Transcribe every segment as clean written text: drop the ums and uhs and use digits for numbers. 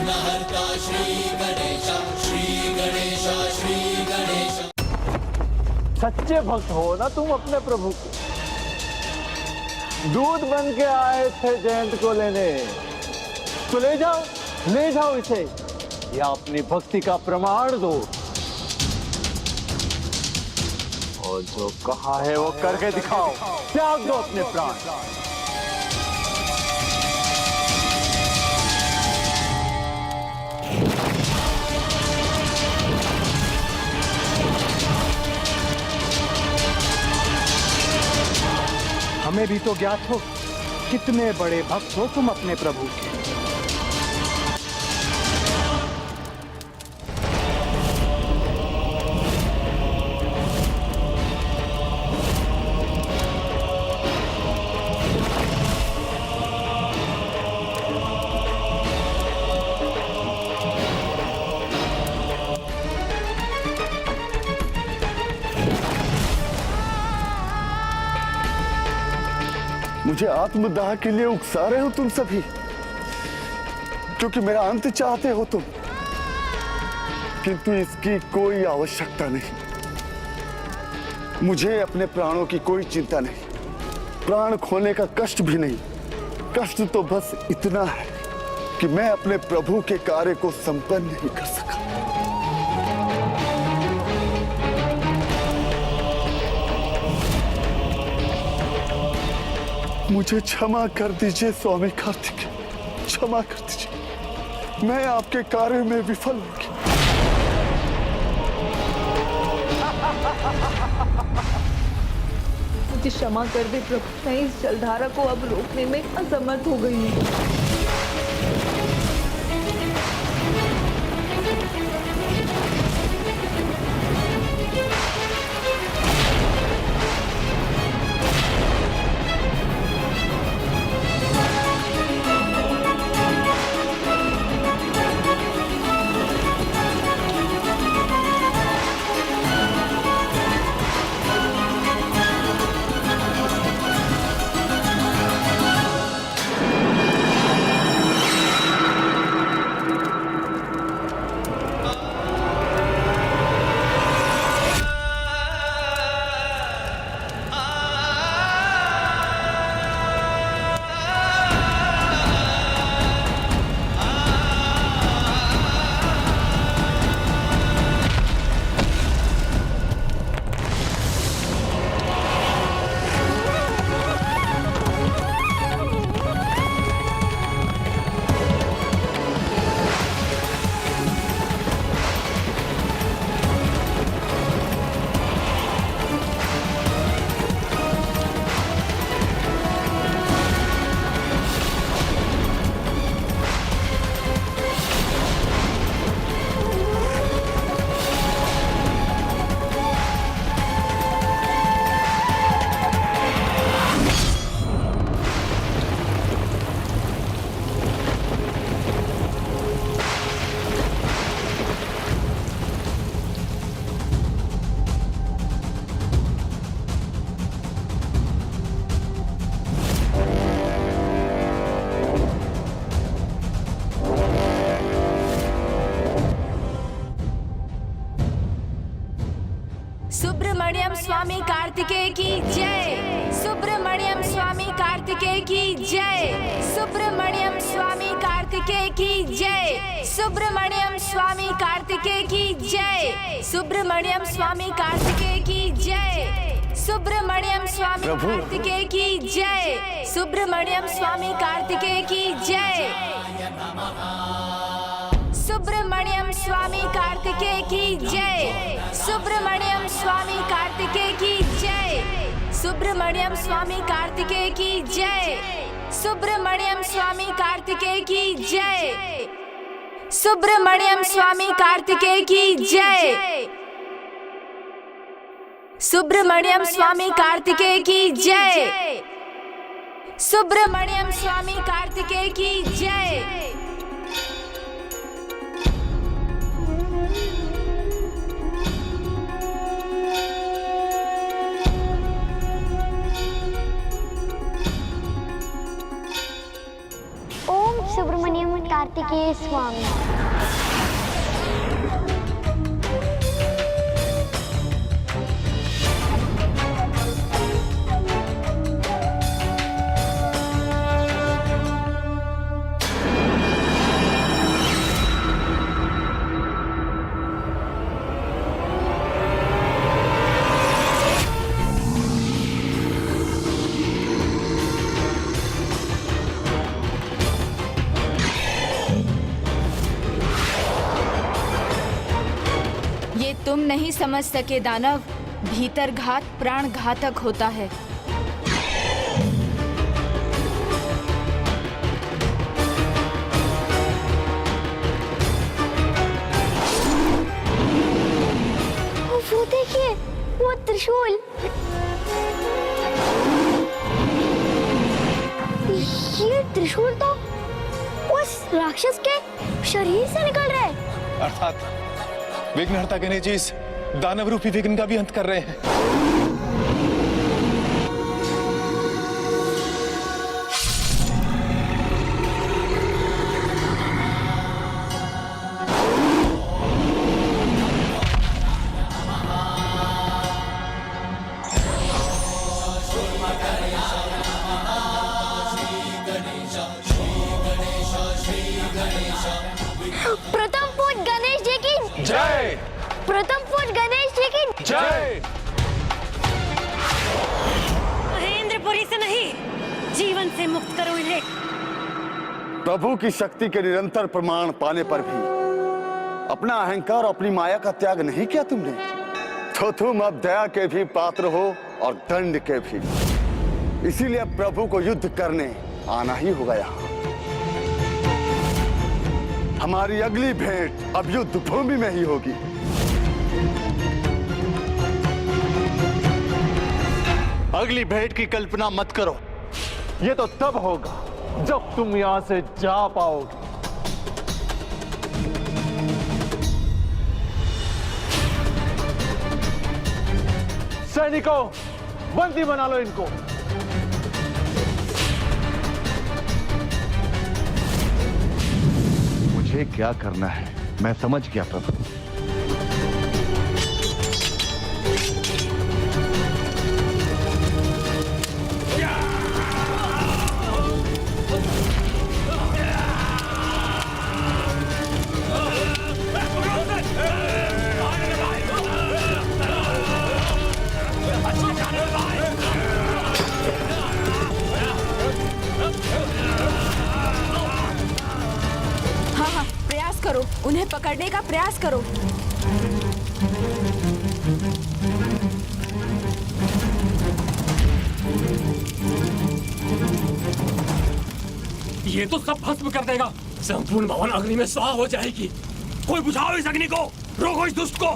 विघ्नहर्ता श्री गणेश, श्री गणेश, श्री गणेश। सच्चे भक्त हो ना तुम अपने प्रभु के। दूध बन के आए थे जयंत को लेने, तो ले जाओ इसे, या अपनी भक्ति का प्रमाण दो। और जो कहा है वो करके दिखाओ, त्याग दो अपने प्राण। हमें भी तो ज्ञात हो कितने बड़े भक्त हो तुम अपने प्रभु के। मुझे आत्मदाह के लिए उकसा रहे हो तुम सभी, क्योंकि मेरा अंत चाहते हो तुम, किंतु इसकी कोई आवश्यकता नहीं। मुझे अपने प्राणों की कोई चिंता नहीं, प्राण खोने का कष्ट भी नहीं। कष्ट तो बस इतना है कि मैं अपने प्रभु के कार्य को संपन्न नहीं कर सका। मुझे क्षमा कर दीजिए स्वामी कार्तिकेय, क्षमा कर दीजिए। मैं आपके कार्य में विफल हो गया। मुझे क्षमा कर दे प्रभु, मैं इस जलधारा को अब रोकने में असमर्थ हो गई हूँ। सुब्रमण्यम स्वामी कार्तिकेय की जय। सुब्रमण्यम स्वामी कार्तिकेय की जय। सुब्रमण्यम स्वामी कार्तिकेय की जय। सुब्रमण्यम स्वामी कार्तिकेय की जय। सुब्रमण्यम स्वामी कार्तिकेय की जय। सुब्रमण्यम स्वामी कार्तिकेय की जय। सुब्रमण्यम स्वामी कार्तिकेय की जय। सुब्रमण्यम स्वामी कार्तिकेय की जय। सुब्रमण्यम स्वामी कार्तिकेय की जय। सुब्रमण्यम स्वामी कार्तिकेय की जय। सुब्रमण्यम स्वामी कार्तिकेय की जय। सुब्रमण्यम स्वामी कार्तिकेय की जय। सुब्रमण्यम स्वामी कार्तिकेय की जय। सुब्रमण्यम स्वामी कार्तिकेय की जय। ओम सुब्रमण्यम कार्तिकेय स्वामी। ये तुम नहीं समझ सके दानव, भीतर घात प्राण घातक होता है। वो देखिए, वो त्रिशूल। ये त्रिशूल तो उस राक्षस के शरीर से निकल रहा है। अर्थात विघ्नहर्ता गणेश जी इस दानव रूपी विघ्न का भी अंत कर रहे हैं। प्रथम पूज गणेश जी की जय। प्रथम पूज गणेश जी की जय। महेंद्रपुरी से नहीं, जीवन से मुक्त करो इन्हें। प्रभु की शक्ति के निरंतर प्रमाण पाने पर भी अपना अहंकार और अपनी माया का त्याग नहीं किया तुमने, तो तुम अब दया के भी पात्र हो और दंड के भी। इसीलिए अब प्रभु को युद्ध करने आना ही होगा यहाँ। हमारी अगली भेंट अब युद्ध भूमि में ही होगी। अगली भेंट की कल्पना मत करो, ये तो तब होगा जब तुम यहां से जा पाओगे। सैनिकों, बंदी बना लो इनको। मुझे क्या करना है मैं समझ गया प्रभु। हाँ, प्रयास करो, उन्हें पकड़ने का प्रयास करो। ये तो सब भस्म कर देगा। संपूर्ण भवन अग्नि में स्वाह हो जाएगी। कोई बुझाओ इस अग्नि को, रोको इस दुष्ट को।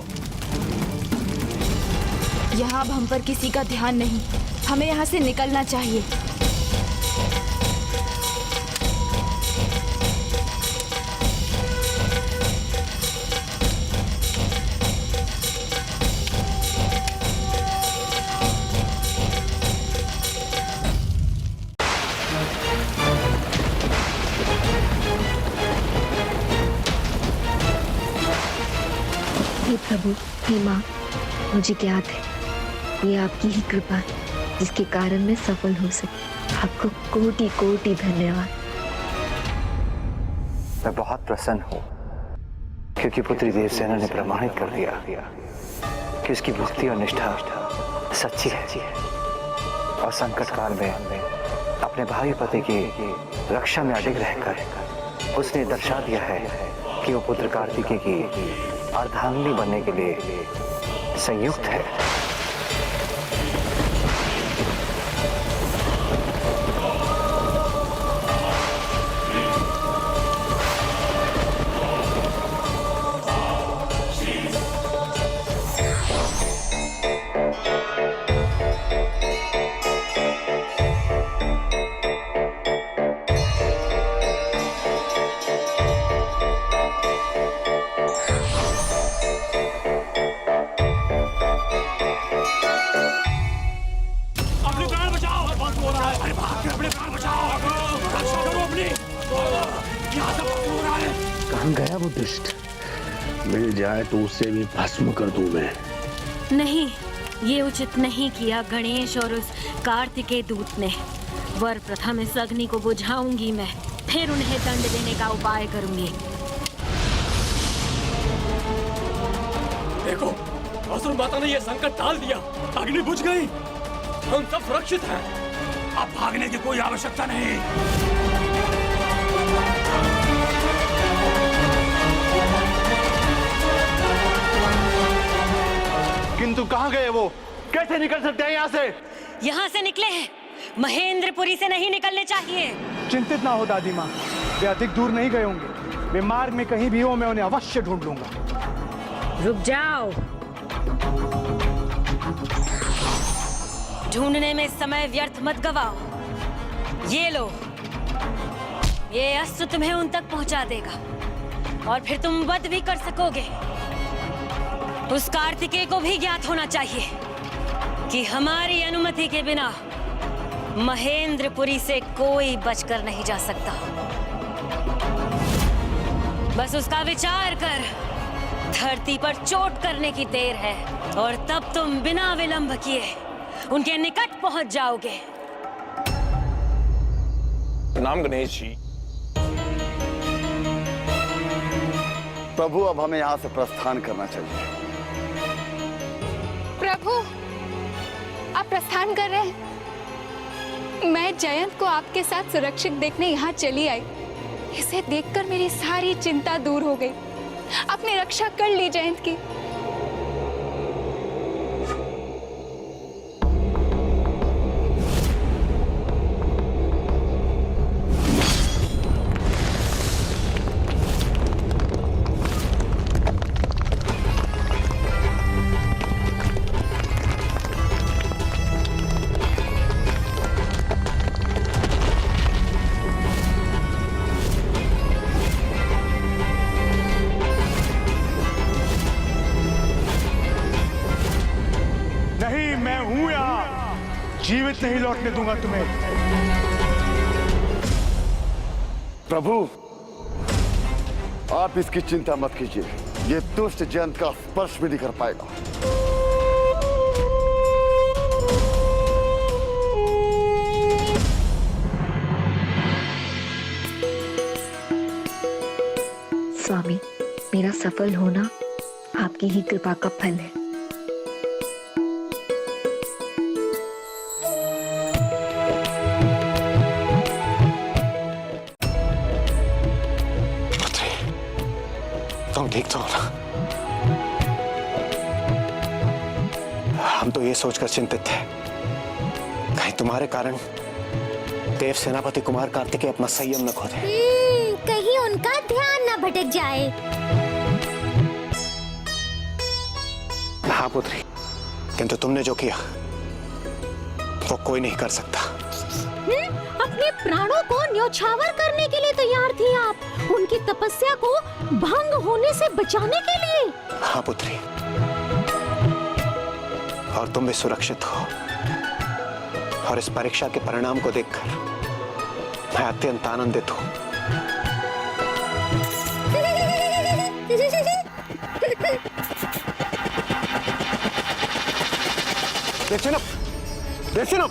यहाँ अब हम पर किसी का ध्यान नहीं, हमें यहाँ से निकलना चाहिए। हे प्रभु, हे माँ, मुझे ज्ञात है ये आपकी ही कृपा है जिसके कारण मैं सफल हो सकी। आपको कोटि कोटि धन्यवाद। मैं बहुत प्रसन्न हूँ क्योंकि पुत्री देवसेना ने प्रमाणित कर दिया कि उसकी भक्ति और निष्ठा सच्ची है और संकट काल में अपने भाई पति की रक्षा में अडिग रहकर उसने दर्शा दिया है कि वो पुत्र कार्तिकेय की अर्धांगिनी बनने के लिए संयुक्त है। गया वो दुष्ट। मिल जाए तो उसे भी भस्म कर दूं मैं। नहीं, ये उचित नहीं किया गणेश और उस कार्तिकेय दूत ने। वर प्रथम इस अग्नि को बुझाऊंगी मैं, फिर उन्हें दंड देने का उपाय करूंगी। देखो, असुर माता ने यह संकट टाल दिया, अग्नि बुझ गई, हम सब सुरक्षित हैं। अब भागने की कोई आवश्यकता नहीं। किंतु कहाँ गए वो? कैसे निकल सकते हैं यहाँ से? यहाँ से निकले हैं, महेंद्रपुरी से नहीं निकलने चाहिए। चिंतित ना हो दादी माँ, वे अधिक दूर नहीं गए होंगे। वे मार्ग में कहीं भी हो, मैं उन्हें अवश्य ढूंढ लूंगा। रुक जाओ, ढूंढने में समय व्यर्थ मत गवाओ। ये लो, ये अस्त्र तुम्हें उन तक पहुंचा देगा और फिर तुम वध भी कर सकोगे। उस कार्तिकेय को भी ज्ञात होना चाहिए कि हमारी अनुमति के बिना महेंद्रपुरी से कोई बचकर नहीं जा सकता। बस उसका विचार कर, धरती पर चोट करने की देर है और तब तुम बिना विलंब किए उनके निकट पहुंच जाओगे। प्रणाम गणेश जी। प्रभु, अब हमें यहाँ से प्रस्थान करना चाहिए। प्रभु, आप प्रस्थान कर रहे हैं। मैं जयंत को आपके साथ सुरक्षित देखने यहाँ चली आई। इसे देखकर मेरी सारी चिंता दूर हो गई। अपनी रक्षा कर ली जयंत की। जीवित नहीं लौटने दूंगा तुम्हें। प्रभु, आप इसकी चिंता मत कीजिए। ये दुष्ट जयंत का स्पर्श भी नहीं कर पाएगा। स्वामी, मेरा सफल होना आपकी ही कृपा का फल है। तुम ठीक तो हो ना? हम तो ये सोचकर चिंतित थे कहीं तुम्हारे कारण देव सेनापति कुमार कार्तिकेय अपना संयम न खो दे। कहीं उनका ध्यान न भटक जाए। हाँ पुत्री, किंतु तुमने जो किया वो कोई नहीं कर सकता। अपने प्राणों को न्योछावर करने के लिए तैयार थी आप, उनकी तपस्या को भंग होने से बचाने के लिए। हाँ पुत्री, और तुम भी सुरक्षित हो। और इस परीक्षा के परिणाम को देखकर मैं अत्यंत आनंदित हूं। देखिए ना,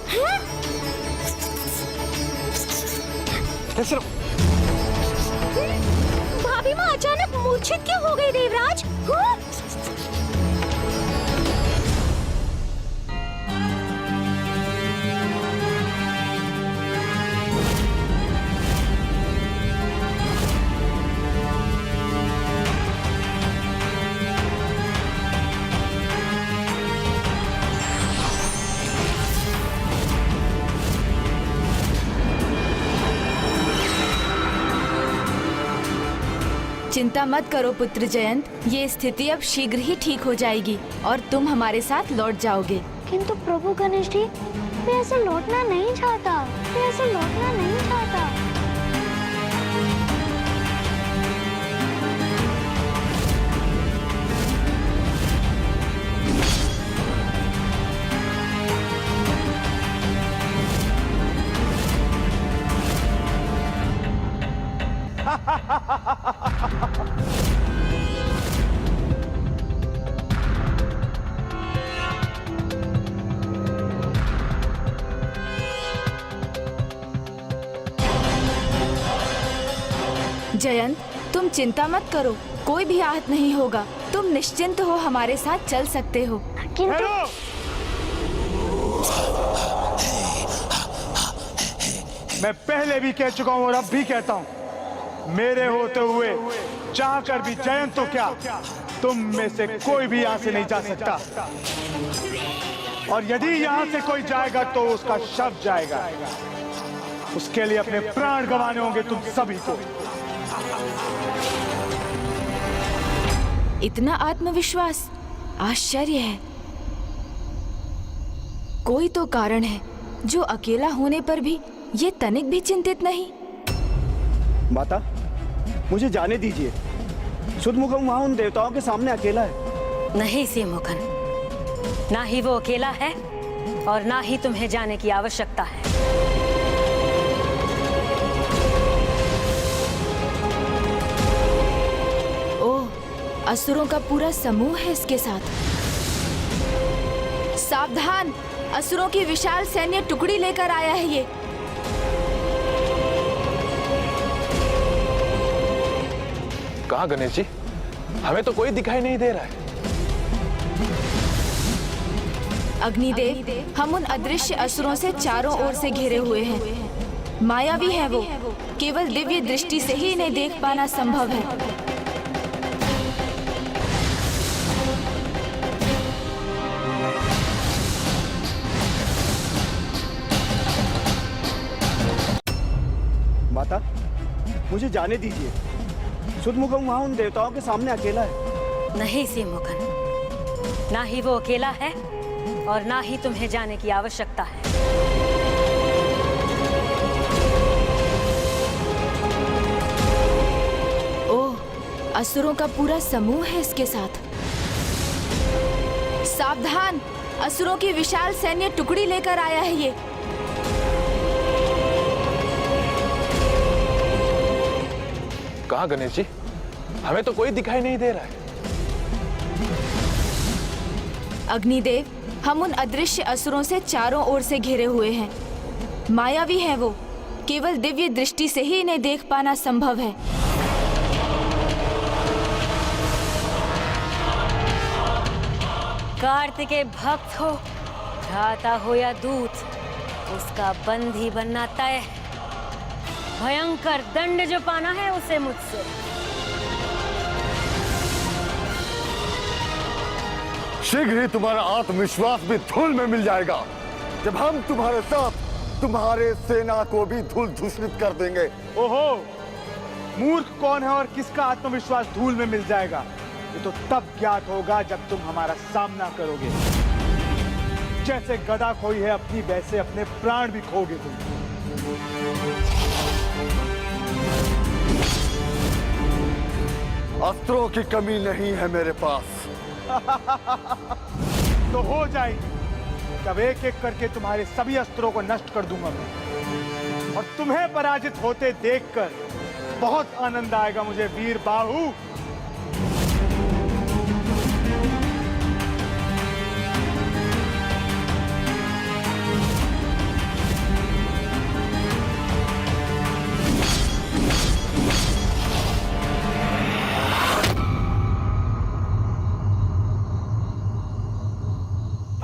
भाभी माँ अचानक मूर्छित क्यों हो गई देवराज? चिंता मत करो पुत्र जयंत, ये स्थिति अब शीघ्र ही ठीक हो जाएगी और तुम हमारे साथ लौट जाओगे। किंतु प्रभु गणेश जी, मैं ऐसे लौटना नहीं चाहता। मैं ऐसे लौटना नहीं चाहता। जयंत, तुम चिंता मत करो, कोई भी आहत नहीं होगा। तुम निश्चिंत हो, हमारे साथ चल सकते हो। हेलो, मैं पहले भी कह चुका हूं और अब भी कहता हूं, मेरे होते हुए चाहकर भी जयंत तो क्या, तुम में से कोई भी यहां से नहीं जा सकता। और यदि यहां से कोई जाएगा तो उसका शव जाएगा। उसके लिए अपने प्राण गंवाने होंगे तुम सभी को। इतना आत्मविश्वास, आश्चर्य है। कोई तो कारण है जो अकेला होने पर भी ये तनिक भी चिंतित नहीं। माता, मुझे जाने दीजिए। शुद्धमुखम वहां उन देवताओं के सामने अकेला है। नहीं सिंहमुखन, ना ही वो अकेला है और ना ही तुम्हें जाने की आवश्यकता है। ओह, असुरों का पूरा समूह है इसके साथ। सावधान, असुरों की विशाल सैन्य टुकड़ी लेकर आया है ये। कहाँ गणेश जी? हमें तो कोई दिखाई नहीं दे रहा है। अग्निदेव, हम उन अदृश्य असुरों से चारों ओर से घिरे हुए हैं। मायावी है वो, केवल दिव्य दृष्टि से ही इन्हें देख पाना संभव है। माता, मुझे जाने दीजिए। शुद्धमुखम वहां उन देवताओं के सामने अकेला है। नहीं सिंहमुखन, ना ही वो अकेला है और ना ही तुम्हें जाने की आवश्यकता है। ओह, असुरों का पूरा समूह है इसके साथ। सावधान, असुरों की विशाल सैन्य टुकड़ी लेकर आया है ये। कहाँ गणेश जी? हमें तो कोई दिखाई नहीं दे रहा है। अग्निदेव, हम उन अदृश्य असुरों से चारों ओर से घिरे हुए हैं। मायावी है वो, केवल दिव्य दृष्टि से ही इन्हें देख पाना संभव है। कार्तिकेय भक्त हो, भ्राता हो या दूत, उसका बंदी बनना तय है। भयंकर दंड जो पाना है उसे मुझसे। शीघ्र ही तुम्हारा आत्मविश्वास भी धूल में मिल जाएगा, जब हम तुम्हारे साथ तुम्हारे सेना को भी धूल धूसरित कर देंगे। ओहो, मूर्ख कौन है और किसका आत्मविश्वास धूल में मिल जाएगा, ये तो तब ज्ञात होगा जब तुम हमारा सामना करोगे। जैसे गदा खोई है अपनी, वैसे अपने प्राण भी खोगे तुम। अस्त्रों की कमी नहीं है मेरे पास। तो हो जाएगी, जब एक एक करके तुम्हारे सभी अस्त्रों को नष्ट कर दूंगा मैं। और तुम्हें पराजित होते देखकर बहुत आनंद आएगा मुझे, वीर बाहु।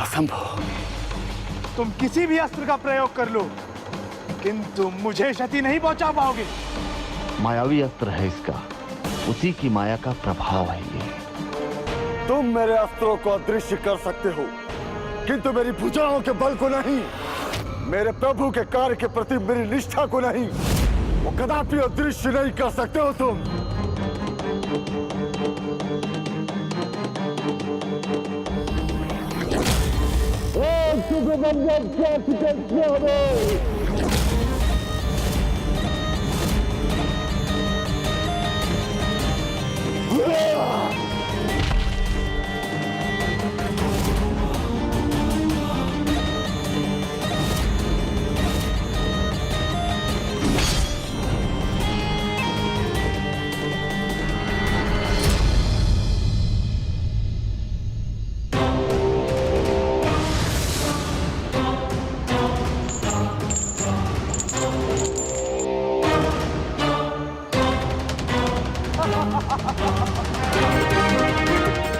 असंभव। तुम किसी भी अस्त्र का प्रयोग कर लो, किंतु मुझे क्षति नहीं पहुंचा पाओगे। मायावी अस्त्र है इसका, उसी की माया का प्रभाव है ये। तुम मेरे अस्त्रों को अदृश्य कर सकते हो, किंतु मेरी भुजाओं के बल को नहीं, मेरे प्रभु के कार्य के प्रति मेरी निष्ठा को नहीं। वो कदापि अदृश्य नहीं कर सकते हो तुम।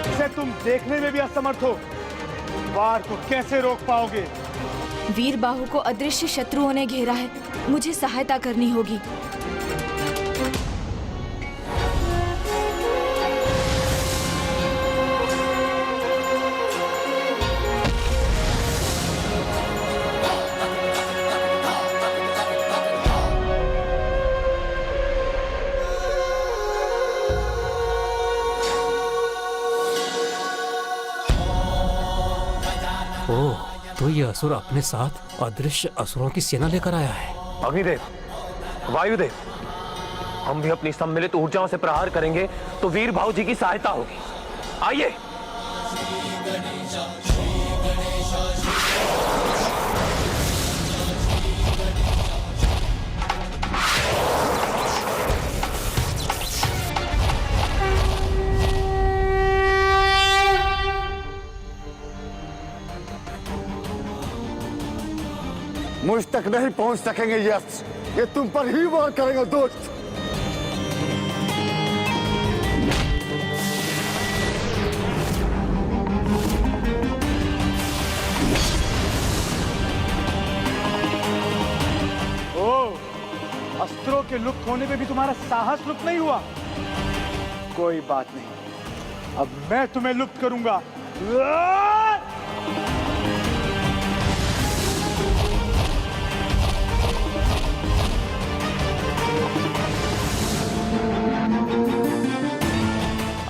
इसे तुम देखने में भी असमर्थ हो, वार को कैसे रोक पाओगे? वीर बाहु को अदृश्य शत्रुओं ने घेरा है, मुझे सहायता करनी होगी। ओह, तो ये असुर अपने साथ अदृश्य असुरों की सेना लेकर आया है। अग्निदेव, वायुदेव, हम भी अपनी सम्मिलित ऊर्जाओं से प्रहार करेंगे तो वीर भाऊ जी की सहायता होगी। आइए। मुझ तक नहीं पहुंच सकेंगे ये अस्त्र, ये तुम पर ही वार करेंगे दोस्त। अस्त्रों के लुप्त होने पे भी तुम्हारा साहस लुप्त नहीं हुआ? कोई बात नहीं, अब मैं तुम्हें लुप्त करूंगा।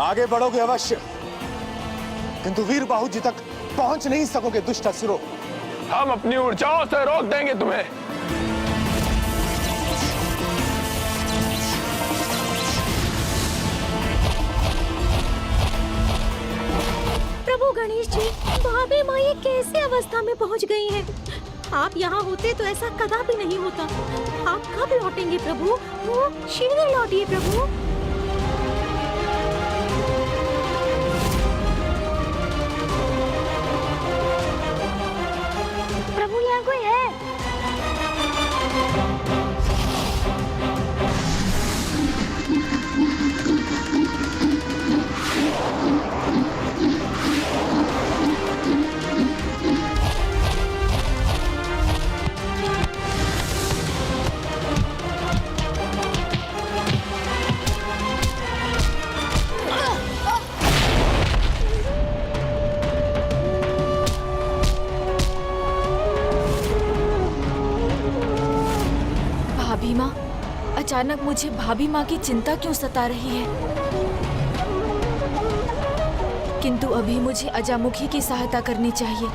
आगे बढ़ोगे अवश्य, किंतु वीर बाहु जी तक पहुंच नहीं सकोगे दुष्ट असुरों। हम अपनी ऊर्जाओं से रोक देंगे तुम्हें। प्रभु गणेश जी, भाभी माँ ये कैसे अवस्था में पहुँच गई हैं? आप यहाँ होते तो ऐसा कदापि नहीं होता। आप कब लौटेंगे प्रभु? वो शीघ्र लौटिए प्रभु। प्रभु यहाँ कोई है? भाभी माँ, अचानक मुझे भाभी माँ की चिंता क्यों सता रही है? किंतु अभी मुझे अजामुखी की सहायता करनी चाहिए।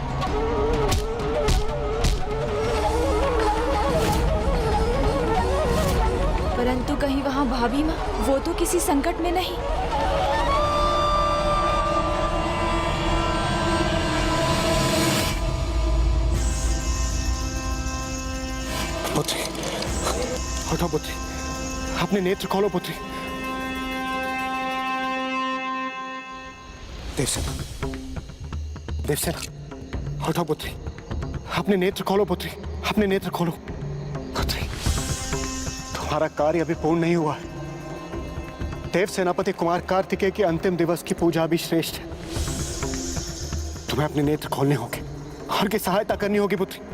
परंतु कहीं वहाँ भाभी माँ, वो तो किसी संकट में नहीं। पुत्री, उठो पुत्री, अपने नेत्र खोलो पुत्री। देवसेना, देवसेना, उठो पुत्री, अपने नेत्र खोलो पुत्री, अपने नेत्र खोलो। पुत्री, तुम्हारा कार्य अभी पूर्ण नहीं हुआ है। देव सेनापति कुमार कार्तिकेय के अंतिम दिवस की पूजा भी श्रेष्ठ है। तुम्हें अपने नेत्र खोलने होंगे और की सहायता करनी होगी पुत्री।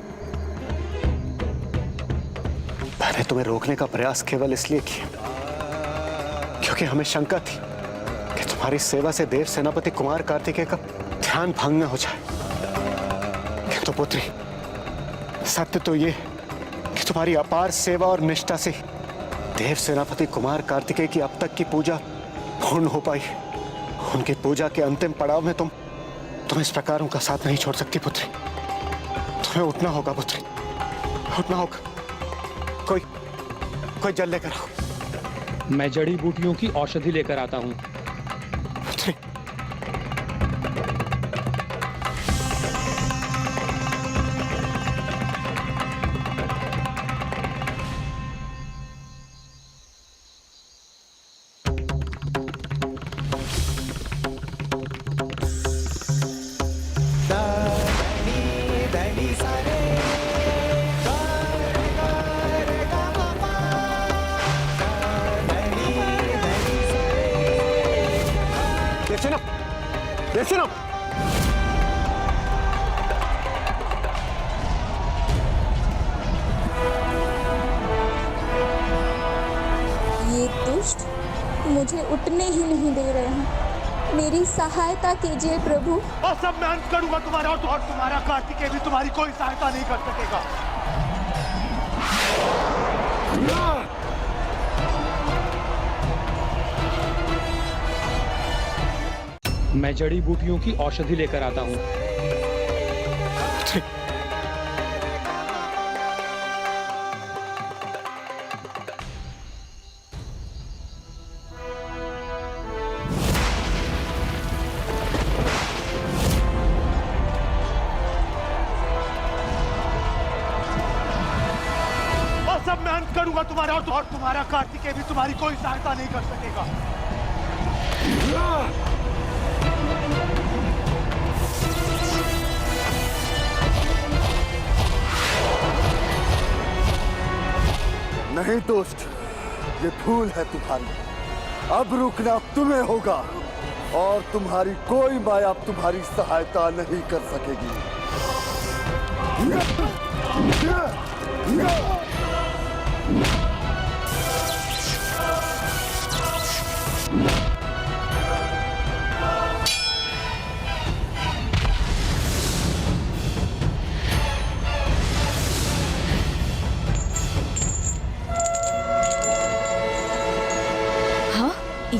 मैंने तुम्हें रोकने का प्रयास केवल इसलिए किया क्योंकि हमें शंका थी कि तुम्हारी सेवा से देव सेनापति कुमार कार्तिकेय का ध्यान भंग न हो जाए। किंतु पुत्री, सत्य तो ये कि तुम्हारी अपार सेवा और निष्ठा से देव सेनापति कुमार कार्तिकेय की अब तक की पूजा पूर्ण हो पाई। उनकी पूजा के अंतिम पड़ाव में तुम इस प्रकार उनका साथ नहीं छोड़ सकती पुत्री। तुम्हें उठना होगा पुत्री, उठना होगा। कोई जल लेकर आओ। मैं जड़ी बूटियों की औषधि लेकर आता हूँ। पुत्री, देशनम ये दुष्ट मुझे उठने ही नहीं दे रहे हैं। मेरी सहायता कीजिए प्रभु। और सब मैं अंत करूंगा तुम्हारा, और तुम्हारा कार्तिकेय भी तुम्हारी कोई सहायता नहीं कर सकेगा। मैं जड़ी बूटियों की औषधि लेकर आता हूँ। और सब मैं अंत करूंगा तुम्हारा, और तुम्हारा कार्तिकेय भी तुम्हारी कोई सहायता नहीं कर सकेगा। नहीं दोस्त, ये भूल है तुम्हारी। अब रुकना तुम्हें होगा, और तुम्हारी कोई माया अब तुम्हारी सहायता नहीं कर सकेगी।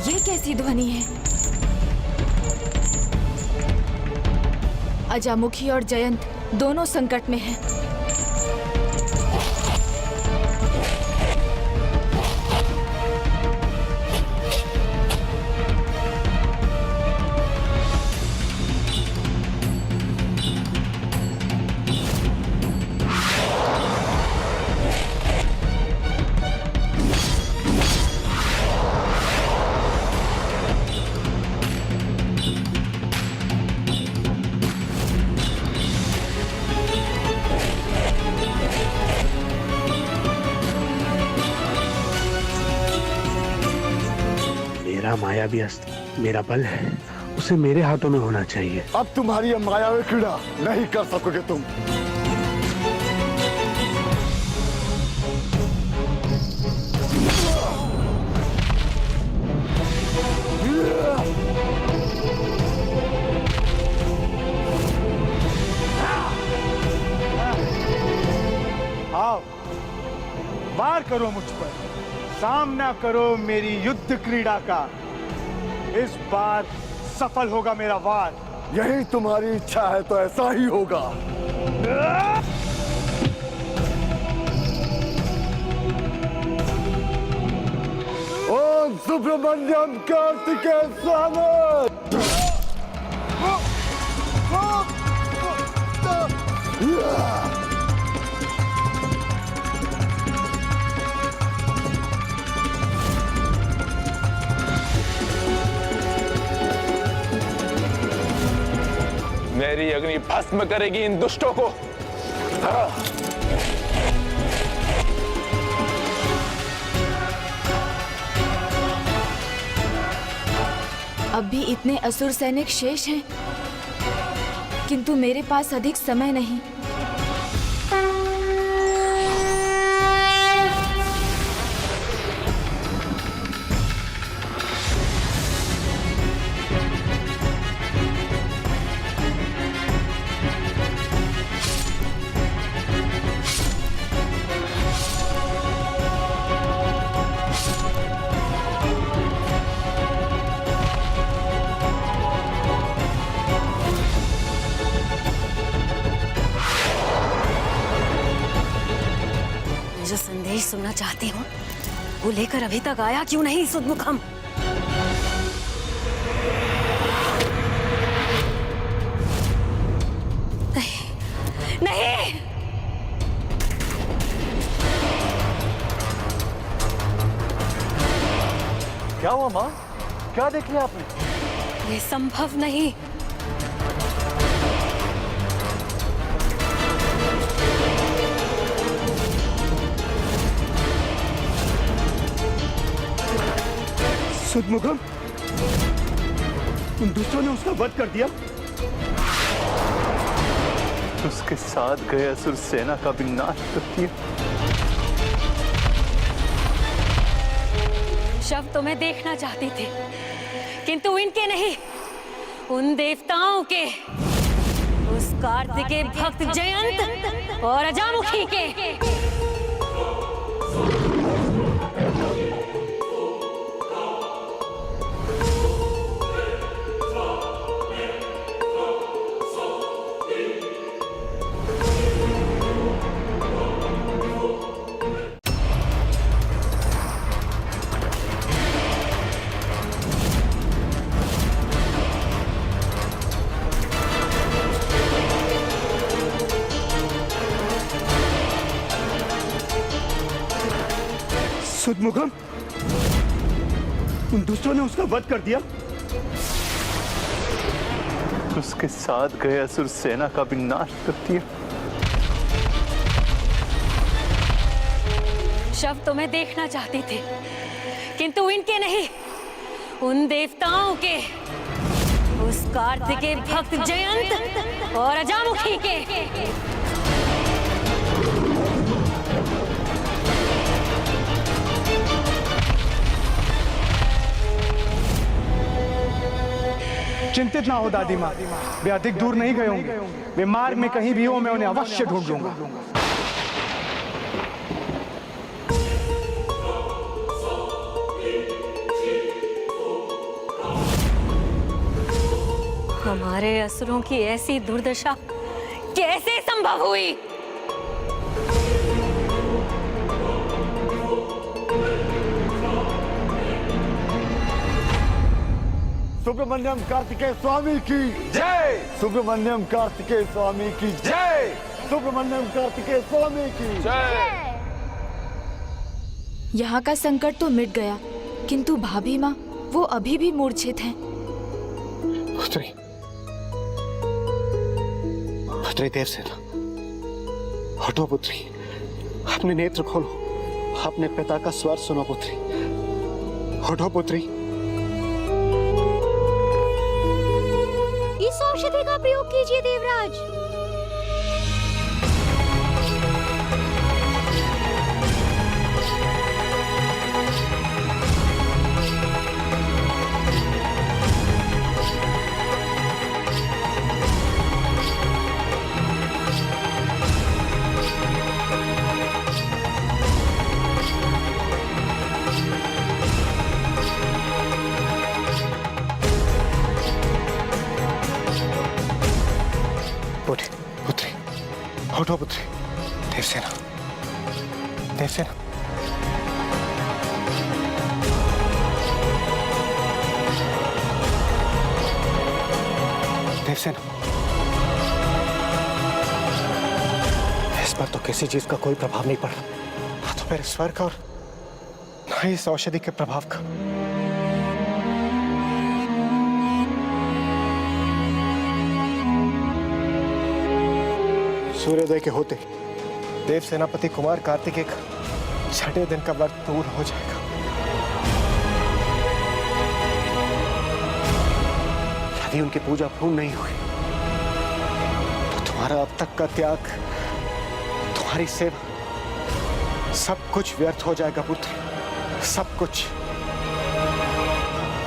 ये कैसी ध्वनि है? अजामुखी और जयंत दोनों संकट में हैं। मायावी अस्त्र मेरा बल है, उसे मेरे हाथों में होना चाहिए। अब तुम्हारी यह मायावी क्रीड़ा नहीं कर सकोगे तुम। आओ, वार करो मुझ पर, सामना करो मेरी युद्ध क्रीड़ा का। इस बार सफल होगा मेरा वार। यही तुम्हारी इच्छा है तो ऐसा ही होगा। ओम सुब्रमण्यम कार्तिकेय स्वामी। मेरी अग्नि भस्म करेगी इन दुष्टों को। अब भी इतने असुर सैनिक शेष हैं, किंतु मेरे पास अधिक समय नहीं। जो संदेश सुनना चाहती हूँ वो लेकर अभी तक आया क्यों नहीं सुदमुखम? नहीं, नहीं। क्या हुआ माँ? क्या देख लिया आपने? ये संभव नहीं। सुदमुखम, उन दुष्टों ने उसका वध कर दिया। उसके साथ गए असुर सेना का विनाश कर दिया। शव तो मैं देखना चाहती थी, किंतु इनके नहीं, उन देवताओं के, उस कार्तिकेय भक्त जयंत और अजामुखी के। सुदमुखम, उन दुष्टों ने उसका वध कर दिया। उसके साथ गए असुर सेना का विनाश कर दिया। शव तो मैं देखना चाहती थी, किंतु इनके नहीं, उन देवताओं के, उस कार्तिकेय भक्त जयंत और अजामुखी के। चिंतित ना हो दादी माँ, वे अधिक दूर नहीं गए होंगे। वे मार्ग में कहीं भी हो, मैं उन्हें अवश्य ढूंढ लूंगा। हमारे असुरों की ऐसी दुर्दशा कैसे संभव हुई? सुब्रमण्यम कार्तिकेय स्वामी की जय। सुब्रमण्यम कार्तिकेय स्वामी की जय। सुब्रमण्यम कार्तिकेय स्वामी की जय। यहाँ का संकट तो मिट गया, किंतु भाभी माँ वो अभी भी मूर्छित हैं। पुत्री, पुत्री देवसेना, हटो पुत्री, अपने नेत्र खोलो, अपने पिता का स्वर सुनो पुत्री, हटो पुत्री। इस औषधि का प्रयोग कीजिए देवराज। हटो पुत्री। देवसेना, देवसेना, देवसेना, इस पर तो किसी चीज का कोई प्रभाव नहीं पड़ा, ना तो मेरे स्वर का और ना ही इस औषधि के प्रभाव का। सूर्योदय के होते देव सेनापति कुमार कार्तिकेय का छठे दिन का व्रत दूर हो जाएगा। यदि उनकी पूजा पूर्ण नहीं हुई तो तुम्हारा अब तक का त्याग, तुम्हारी सेवा, सब कुछ व्यर्थ हो जाएगा पुत्र, सब कुछ।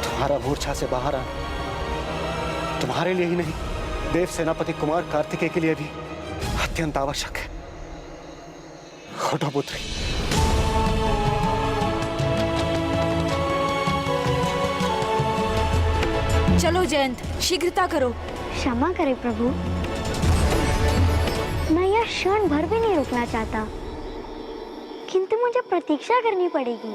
तुम्हारा मूर्छा से बाहर आना तुम्हारे लिए ही नहीं, देव सेनापति कुमार कार्तिकेय के लिए भी अत्यंत आवश्यक है। हटो पुत्री। चलो जयंत, शीघ्रता करो। क्षमा करें प्रभु, मैं यह क्षण भर भी नहीं रुकना चाहता, किंतु मुझे प्रतीक्षा करनी पड़ेगी।